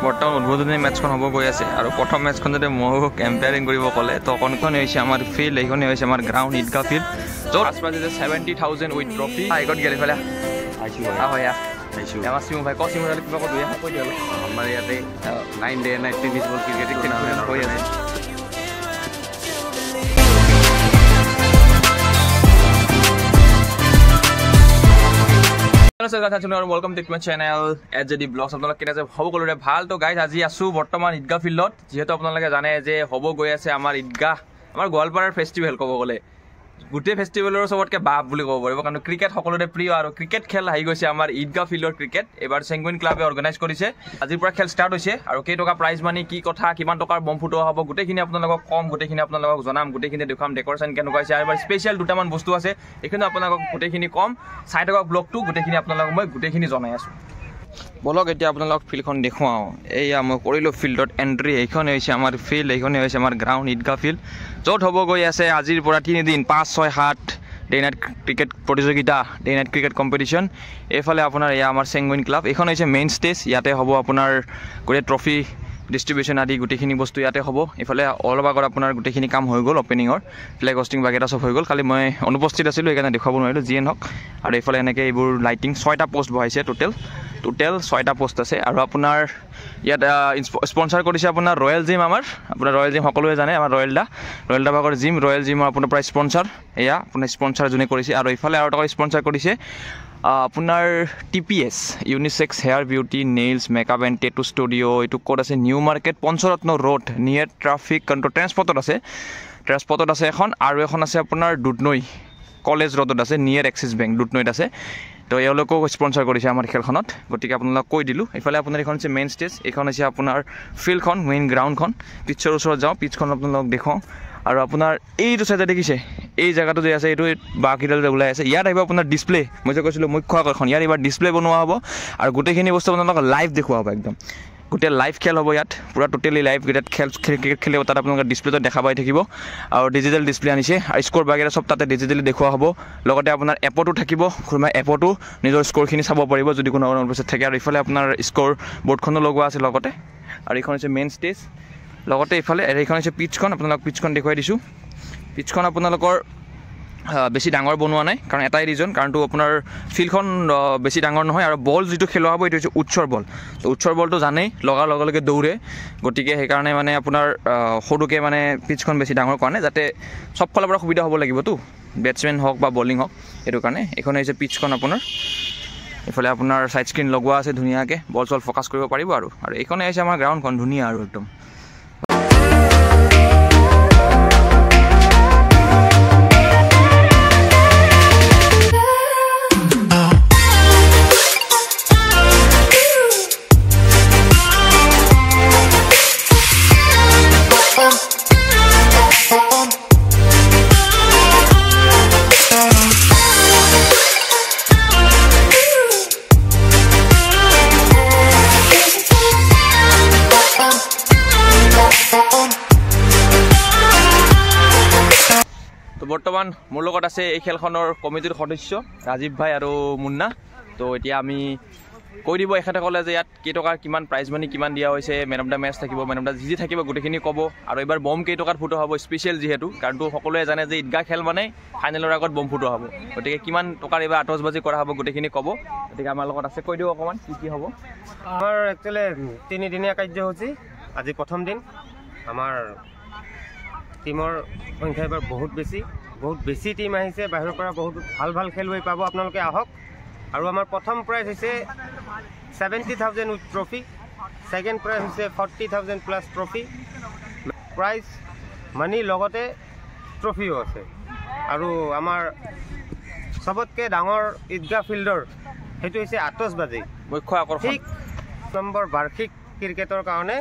বৰ্তমান উদ্বোধনী মেটচখন হ'ব গৈ আছে আৰু প্ৰথম মেটচখন যদি মোক এম্পায়াৰিং কৰিব ক'লে তো কোনখনেই হৈছে আমাৰ ফিল্ড এইখনেই হৈছে আমাৰ গ্ৰাউণ্ড ঈদগাহ ফিল্ড য'ত আছপাছে 70,000 উইথ ট্ৰফি আগত গেলে ফেলে হয় আমাৰ চিমু ভাই চিমু ভাই কিবা কৈ দিয়ে কৈ দিয়ক আমাৰ ইয়াতে 9 day night tennis ball cricket tournament হৈ আছে welcome to my channel AJD Vlogs আপোনালোক কেনে আছে হ'ব কলৰে ভাল তো গাইজ আজি আছো বৰ্তমান ঈদগাহ ফিল্ডত যেহেতু আপোনালোকে জানে যে হ'ব গৈ আছে আমাৰ ঈদগাহ আমাৰ গোৱালপাৰাৰ ফেষ্টিভেল ক'ব গ'লে গোটেই ফেষ্টিভেলৰ সবতকে বাপ বুলি ক'ব পাৰিব কাৰণ ক্ৰিকেট সকলোৰে প্ৰিয় আৰু ক্ৰিকেট খেল আহি গৈছে আমাৰ ঈদগাহ ফিল্ডৰ ক্ৰিকেট এবাৰ চেংগুইন ক্লাবে অৰ্গেনাইজ কৰিছে আজিৰ পৰা খেল ষ্টাৰ্ট হৈছে আৰু কেই টকা প্ৰাইজ মানি কি কথা কিমান টকাৰ বম ফুটোৱা হ'ব গোটেইখিনি আপোনালোকক কম গোটেইখিনি আপোনালোকক জনাম গোটেইখিনি দেখাম ডেকৰেশ্যন কেনেকুৱা হৈছে আৰু এবাৰ স্পেচিয়েল দুটামান বস্তু আছে এইখিনি আপোনালোকক গোটেইখিনি কম চাই থকা ব্লগটো গোটেইখিনি আপোনালোকক মই গোটেইখিনি জনাই আছোঁ বলক এতিয়া আপোনালোক ফিল্ডখন দেখুৱাওঁ এয়া মই কৰিলোঁ ফিল্ডত এণ্ট্ৰি এইখনে হৈছে আমাৰ ফিল্ড এইখনে হৈছে আমাৰ গ্ৰাউণ্ড ঈদগাহ ফিল্ড য'ত হ'ব গৈ আছে আজিৰ পৰা 3 দিন 5, 6, 7 ডে নাইট ক্ৰিকেট প্ৰতিযোগিতা ডে নাইট ক্ৰিকেট কম্পিটিশ্যন এইফালে আপোনাৰ এয়া আমাৰ চেংগুইন ক্লাব এইখন হৈছে মেইন ষ্টেজ ইয়াতে হ'ব আপোনাৰ গোটেই ট্ৰফি ডিষ্ট্ৰিবিউশ্যন আদি গোটেইখিনি বস্তু ইয়াতে হ'ব এইফালে অলপ আগত আপোনাৰ গোটেইখিনি কাম হৈ গ'ল অপেনিঙৰ ফ্লেগ হোষ্টিং বাগেৰা চব হৈ গ'ল খালি মই অনুপস্থিত আছিলোঁ সেইকাৰণে দেখুৱাব নোৱাৰিলোঁ যিয়ে নহওক আৰু এইফালে এনেকৈ এইবোৰ লাইটিং 6টা পোষ্ট বহাইছে টোটেল 6টা পোষ্ট আছে আৰু আপোনাৰ ইয়াত স্পনচাৰ কৰিছে আপোনাৰ ৰয়েল জিম আপোনাৰ ৰয়েল জিম সকলোৱে জানে আমাৰ ৰয়েল দা ভাগৰ জিম ৰয়েল জিমৰ আপোনাৰ প্ৰায় স্পনচাৰ এয়া আপোনাৰ স্পনচাৰ যোনে কৰিছে আৰু এইফালে আৰু এটা স্পনচাৰ কৰিছে আপোনাৰ TPS unisex hair beauty nails makeup and টেটু ষ্টুডিঅ' এইটো ক'ত আছে নিউ মাৰ্কেট পঞ্চৰত্ন ৰোড নিয়াৰ ট্ৰাফিক কণ্ট্ৰল ট্ৰেন্সপৰ্টত আছে এখন আৰু এখন আছে আপোনাৰ দুধনৈ কলেজ ৰোডত আছে নিয়াৰ এক্সিছ বেংক দুধনৈত আছে তো এওঁলোকেও স্পনচাৰ কৰিছে আমাৰ খেলখনত গতিকে আপোনালোকক কৈ দিলোঁ এইফালে আপোনাৰ এইখন হৈছে মেইন ষ্টেজ এইখন হৈছে আপোনাৰ ফিল্ডখন মেইন গ্ৰাউণ্ডখন পিটছৰ ওচৰত যাওঁ পিটছখন আপোনালোকক দেখুৱাওঁ আৰু আপোনাৰ এইটো চাইডে দেখিছে এই জেগাটো যে আছে এইটো বাঁহকেইডাল যে ওলাই আছে ইয়াত আহিব আপোনাৰ ডিছপ্লে মই যে কৈছিলোঁ মুখ্য আকৰ্ষণ ইয়াত এইবাৰ ডিছপ্লে বনোৱা হ'ব আৰু গোটেইখিনি বস্তু আপোনালোকক লাইভ দেখুওৱা হ'ব একদম গোটেই লাইভ খেল হ'ব ইয়াত পূৰা টোটেলি লাইভ গোটেই ক্ৰিকেট খেলিব তাত আপোনালোকে ডিছপ্লেটো দেখা পাই থাকিব আৰু ডিজিটেল ডিছপ্লে আনিছে আৰু স্ক'ৰ বাগেৰা চব তাতে ডিজিটেলি দেখুওৱা হ'ব লগতে আপোনাৰ এপতো থাকিব কোনোবা এপতো নিজৰ স্ক'ৰখিনি চাব পাৰিব যদি কোনো অনুপস্থিত থাকে আৰু ইফালে আপোনাৰ স্ক'ৰ বৰ্ডখনো লগোৱা আছে লগতে আৰু এইখন হৈছে মেইন ষ্টেজ লগতে এইফালে এইখন হৈছে পিটছখন আপোনালোকক পিটছখন দেখুৱাই দিছোঁ পিটছখন আপোনালোকৰ বেছি ডাঙৰ বনোৱা নাই কাৰণ এটাই ৰিজন কাৰণটো আপোনাৰ ফিল্ডখন বেছি ডাঙৰ নহয় আৰু বল যিটো খেলোৱা হ'ব এইটো হৈছে উৎসৰ বল তো উৎসৰ বলটো জানেই লগাৰ লগে লগে দৌৰে গতিকে সেইকাৰণে মানে আপোনাৰ সৰুকৈ মানে পিটছখন বেছি ডাঙৰ কৰা নাই যাতে চব ফালৰ পৰা সুবিধা হ'ব লাগিবতো বেটছমেন হওক বা বলিং হওক সেইটো কাৰণে এইখন হৈছে পিটছখন আপোনাৰ এইফালে আপোনাৰ ছাইড স্ক্ৰীণ লগোৱা আছে ধুনীয়াকৈ বল চল ফ'কাছ কৰিব পাৰিব আৰু এইখনে হৈছে আমাৰ গ্ৰাউণ্ডখন ধুনীয়া আৰু একদম বৰ্তমান মোৰ লগত আছে এই খেলখনৰ কমিটিৰ সদস্য ৰাজীৱ ভাই আৰু মুন্না তো এতিয়া আমি কৈ দিব এখেতে ক'লে যে ইয়াত কেইটকাৰ কিমান প্ৰাইজ মানি কিমান দিয়া হৈছে মেন অফ দ্য মেচ থাকিব মেন অফ দ্য যি থাকিব গোটেইখিনি ক'ব আৰু এইবাৰ বম কেইটকাত ফুটোৱা হ'ব স্পেচিয়েল যিহেতু কাৰণটো সকলোৱে জানে যে ঈদগাহ খেল মানে ফাইনেলৰ আগত বম ফুটোৱা হ'ব গতিকে কিমান টকাৰ এইবাৰ আতচবাজি কৰা হ'ব গোটেইখিনি ক'ব গতিকে আমাৰ লগত আছে কৈ দিওঁ অকণমান কি হ'ব আমাৰ একচুৱেলি 3 দিনীয়া কাৰ্যসূচী আজি প্ৰথম দিন আমাৰ টিমৰ সংখ্যা এবাৰ বহুত বেছি টিম আহিছে বাহিৰৰ পৰা বহুত ভাল খেলুৱৈ পাব আপোনালোকে আহক আৰু আমাৰ প্ৰথম প্ৰাইজ হৈছে 70,000 উইথ ট্ৰফি ছেকেণ্ড প্ৰাইজ হৈছে 40,000 প্লাছ ট্ৰফি প্ৰাইজ মানি লগতে ট্ৰফিও আছে আৰু আমাৰ চবতকৈ ডাঙৰ ঈদগাহ ফিল্ডৰ সেইটো হৈছে আতচবাজি মুখ্য আকৰ্ষণ নম্বৰ বাৰ্ষিক ক্ৰিকেটৰ কাৰণে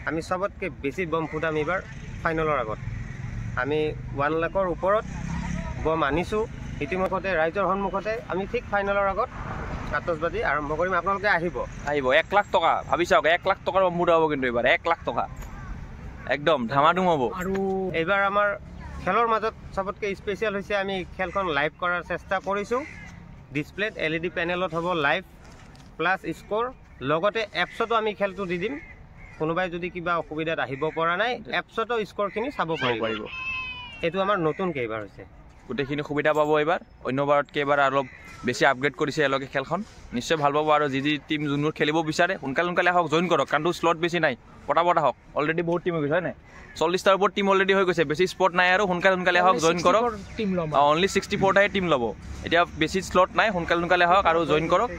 আমি চবতকৈ বেছি বম ফুটাম এইবাৰ ফাইনেলৰ আগত আমি 1 লাখৰ ওপৰত বম আনিছোঁ ইতিমধ্যে ৰাইজৰ সন্মুখতে আমি ঠিক ফাইনেলৰ আগত আতচবাজি আৰম্ভ কৰিম আপোনালোকে আহিব 1 লাখ টকা ভাবি চাওক 1 লাখ টকাৰ বম ফুটা হ'ব কিন্তু এইবাৰ 1 লাখ টকা একদম ধামাধুম হ'ব আৰু এইবাৰ আমাৰ খেলৰ মাজত সবতকৈ স্পেচিয়েল হৈছে আমি খেলখন লাইভ কৰাৰ চেষ্টা কৰিছোঁ ডিসপ্লেত LED প্যানেলত হ'ব লাইভ প্লাস স্কোর লগতে এপছতো আমি খেলটো দি দিম কোনোবাই যদি কিবা অসুবিধাত আহিব পৰা নাই এপছতো স্ক'ৰখিনি চাব পাৰিব এইটো আমাৰ নতুনকৈ এইবাৰ হৈছে গোটেইখিনি সুবিধা পাব এইবাৰ অন্যবাৰতকৈ এইবাৰ অলপ বেছি আপগ্ৰেড কৰিছে এওঁলোকে খেলখন নিশ্চয় ভাল পাব আৰু যি টিম যোনবোৰ খেলিব বিচাৰে সোনকালে আহক জইন কৰক কাৰণ শ্লট বেছি নাই পটাপট আহক অলৰেডি বহুত টিম হৈ গৈছে হয় নাই 40টাৰ ওপৰত টিম অলৰেডি হৈ গৈছে বেছি স্পট নাই আৰু সোনকালে আহক জইন কৰক অনলি 64টাহে টিম ল'ব এতিয়া বেছি শ্লট নাই সোনকালে আহক আৰু জইন কৰক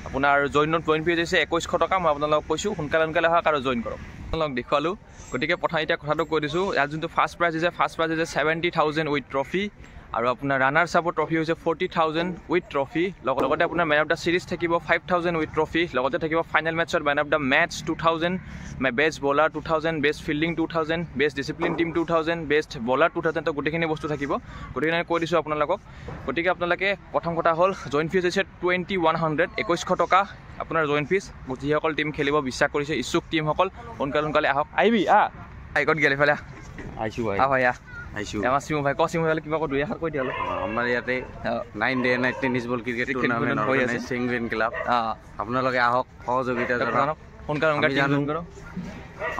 আপোনাৰ জইন ফিজ হৈছে 2100 টকা মই আপোনালোকক কৈছোঁ সোনকালে আহক আৰু জইন কৰক আপোনালোকক দেখুৱালোঁ গতিকে প্ৰথম এতিয়া কথাটো কৈ দিছোঁ ইয়াত যোনটো ফাৰ্ষ্ট প্ৰাইজ হৈছে 70,000 উইথ ট্ৰফি আৰু আপোনাৰ ৰানাৰ্ছ আপৰ ট্ৰফি হৈছে 40,000 উইথ ট্ৰফি লগতে আপোনাৰ মেন অফ দ্য ছিৰিজ থাকিব 5,000 উইথ ট্ৰফি লগতে থাকিব ফাইনেল মেটছত man of the match 2,000 best bowler 2,000 best fielding 2,000 best discipline team 2,000 best bowler 2,000 তো গোটেইখিনি বস্তু থাকিব গতিকে কৈ দিছোঁ আপোনালোকক গতিকে আপোনালোকে প্ৰথম কথা হ'ল জইন ফিজ হৈছে 2,100 টকা আপোনাৰ জইন ফিজ যিসকল টিম খেলিব বিশ্বাস কৰিছে ইচ্ছুক টিমসকল সোনকালে আহক আহিবি ক'ত গেল এইফালে আহিছোঁ হয় আহিছোঁ আমাৰ চিমু ভাই চিমু ভাই কিবা দুই এষাৰ কৈ দিয়া অলপ আমাৰ ইয়াতে 9 day night tennis ball cricket tournament হৈ আছে চেংগ্ৰেন ক্লাব আপোনালোকে আহক সহযোগিতা জনাওক সোনকালে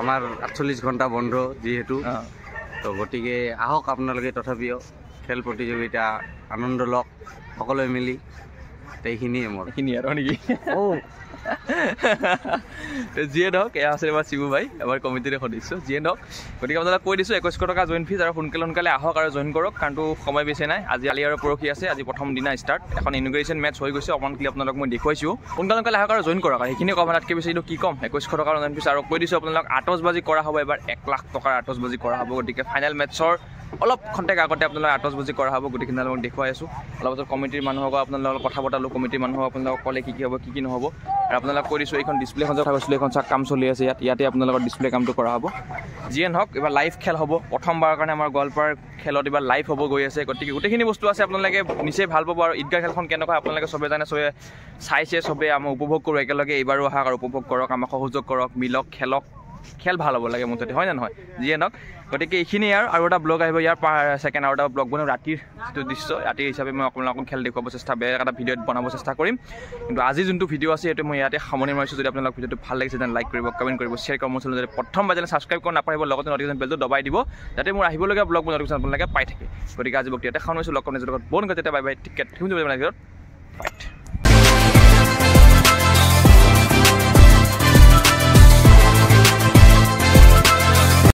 আমাৰ 48 ঘণ্টা বন্ধ যিহেতু তো গতিকে আহক আপোনালোকে তথাপিও খেল প্ৰতিযোগিতা আনন্দ লওক সকলোৱে মিলি এইখিনিয়ে মোৰ এইখিনি আৰু নেকি যিয়ে নহওক এয়া আছে আমাৰ চিমু ভাই আমাৰ কমিটিৰে সদস্য যিয়ে নহওক গতিকে আপোনালোকে কৈ দিছোঁ 2100 টকা জইন ফিজ আৰু সোনকালে আহক আৰু জইন কৰক কাৰণটো সময় বেছি নাই আজি আৰু পৰহি আছে আজি প্ৰথম দিনা ষ্টাৰ্ট এখন ইনগ্ৰেশ্যন মেটচ হৈ গৈছে অকণমান ক্লিপ আপোনালোক মই দেখুৱাইছোঁ সোনকালে আহক আৰু জইন কৰক আৰু সেইখিনি কম তাতকৈ বেছি কি ক'ম 2100 টকাৰ জইন ফিজ আৰু কৈ দিছোঁ আপোনালোক আতচবাজি কৰা হ'ব এবাৰ 1 লাখ টকাৰ আতচবাজি কৰা হ'ব গতিকে ফাইনেল মেটচৰ অলপ খন্তেক আগতে আপোনালোকে আতচবাজি কৰা হ'ব গোটেইখিনি আপোনালোকক দেখুৱাই আছোঁ অলপ কমিটিৰ মানুহক আপোনালোকৰ কথা পতালোঁ কমিটিৰ মানুহক আপোনালোকক ক'লে কি হ'ব কি নহ'ব আৰু আপোনালোকক কৈ দিছোঁ এইখন ডিছপ্লেখন কথা কৈছিলোঁ এইখন চাক কাম চলি আছে ইয়াতে আপোনালোকৰ ডিছপ্লে কামটো কৰা হ'ব যিয়ে নহওক এইবাৰ লাইভ খেল হ'ব প্ৰথমবাৰৰ কাৰণে আমাৰ গোৱালপাৰ খেলত এইবাৰ লাইভ হ'ব গৈ আছে গতিকে গোটেইখিনি বস্তু আছে আপোনালোকে নিশ্চয় ভাল পাব আৰু ঈদগাহ খেলখন কেনেকুৱা আপোনালোকে চবে জানে চবে চাইছে চবে আমি উপভোগ কৰোঁ একেলগে এইবাৰো আহক আৰু উপভোগ কৰক আমাক সহযোগ কৰক মিলক খেলক খেল ভাল হ'ব লাগে মুঠতে হয় নে নহয় যিয়ে নহওক গতিকে এইখিনিয়ে আৰু এটা ব্লগ আহিব ইয়াৰ ছেকেণ্ড আৰু এটা ব্লগ বনাম ৰাতিৰ যিটো দৃশ্য ৰাতিৰ হিচাপে মই আপোনালোকক খেল দেখুৱাব চেষ্টা বেলেগ এটা ভিডিঅ'ত বনাব চেষ্টা কৰিম কিন্তু আজি যোনটো ভিডিঅ' আছে সেইটো মই ইয়াতে সামৰণি মাৰিছোঁ যদি আপোনালোক ভিডিঅ'টো ভাল লাগিছে তেনে লাইক কৰিব কমেণ্ট কৰিব শ্বেয়াৰ কৰিব মোৰ চেনেল যদি প্ৰথম বাৰ ছাবস্ক্ৰাইব কৰিব নাপাৰিব লগতে নটিফিকেশ্যন বেলটো দবাই দিব যাতে মোৰ আহিবলগীয়া ব্লগ মই নটিফিকেশ্যন আপোনালোকে পাই থাকে গতিকে আজি বক্তি ইয়াতে সামৰিছোঁ লগ কৰিম নিজৰ লগত বন গতিকে বাই বাই টিকেট ফাইট